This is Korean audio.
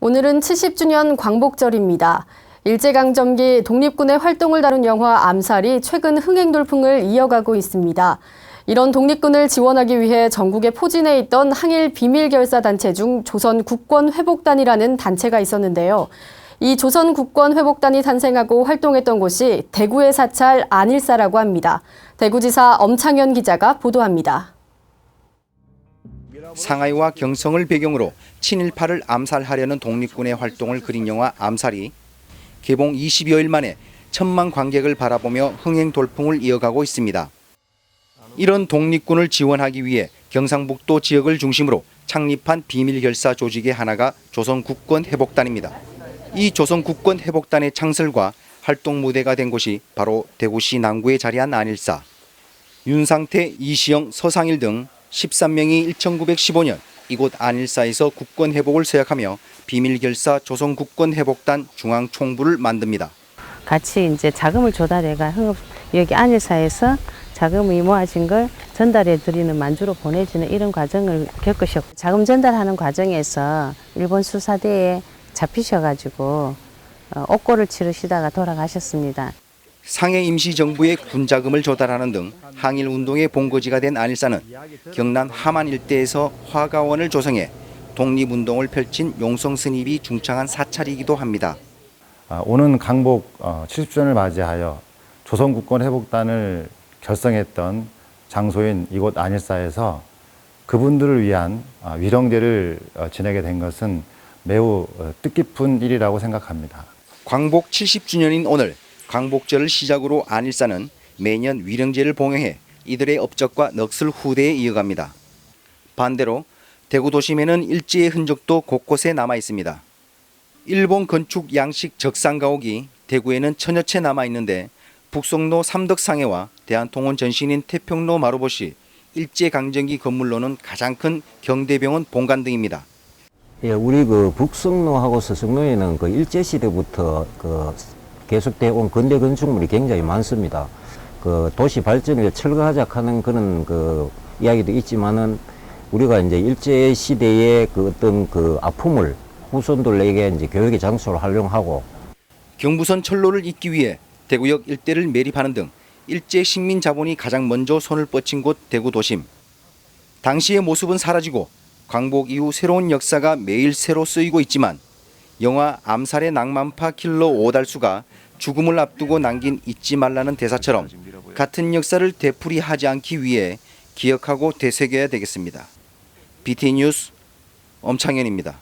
오늘은 70주년 광복절입니다. 일제강점기 독립군의 활동을 다룬 영화 암살이 최근 흥행 돌풍을 이어가고 있습니다. 이런 독립군을 지원하기 위해 전국에 포진해 있던 항일 비밀결사단체 중 조선국권회복단이라는 단체가 있었는데요. 이 조선국권회복단이 탄생하고 활동했던 곳이 대구의 사찰 안일사라고 합니다. 대구지사 엄창현 기자가 보도합니다. 상하이와 경성을 배경으로 친일파를 암살하려는 독립군의 활동을 그린 영화 암살이 개봉 20여일 만에 1,000만 관객을 바라보며 흥행 돌풍을 이어가고 있습니다. 이런 독립군을 지원하기 위해 경상북도 지역을 중심으로 창립한 비밀결사 조직의 하나가 조선국권회복단입니다. 이 조선국권회복단의 창설과 활동 무대가 된 곳이 바로 대구시 남구에 자리한 안일사. 윤상태, 이시영, 서상일 등 13명이 1915년 이곳 안일사에서 국권회복을 서약하며 비밀결사 조선국권회복단 중앙총부를 만듭니다. 같이 이제 자금을 조달해가 여기 안일사에서 자금이 모아진 걸 전달해 드리는 만주로 보내주는 이런 과정을 겪으셨고, 자금 전달하는 과정에서 일본 수사대에 잡히셔가지고 옥고를 치르시다가 돌아가셨습니다. 상해 임시정부에 군자금을 조달하는 등 항일운동의 본거지가 된 안일사는 경남 함안 일대에서 화가원을 조성해 독립운동을 펼친 용성스님이 중창한 사찰이기도 합니다. 오는 강복 70주년을 맞이하여 조선국권회복단을 결성했던 장소인 이곳 안일사에서 그분들을 위한 위령제를 지내게 된 것은 매우 뜻깊은 일이라고 생각합니다. 광복 70주년인 오늘 광복절을 시작으로 안일사는 매년 위령제를 봉행해 이들의 업적과 넋을 후대에 이어갑니다. 반대로 대구 도심에는 일제의 흔적도 곳곳에 남아 있습니다. 일본 건축 양식 적상가옥이 대구에는 천여 채 남아 있는데 북송로 삼덕상해와 대한통운 전신인 태평로 마루봇이 일제강점기 건물로는 가장 큰 경대병원 본관 등입니다. 예, 우리 북성로하고 서성로에는 일제시대부터 계속되어 온 근대 건축물이 굉장히 많습니다. 도시 발전에 철거하자하는 그런 이야기도 있지만은 우리가 이제 일제 시대의 어떤 아픔을 후손들에게 이제 교육의 장소로 활용하고, 경부선 철로를 잇기 위해 대구역 일대를 매립하는 등 일제 식민 자본이 가장 먼저 손을 뻗친 곳 대구 도심. 당시의 모습은 사라지고 광복 이후 새로운 역사가 매일 새로 쓰이고 있지만 영화 암살의 낭만파 킬러 오달수가 죽음을 앞두고 남긴 잊지 말라는 대사처럼 같은 역사를 되풀이하지 않기 위해 기억하고 되새겨야 되겠습니다. BTN 뉴스 엄창현입니다.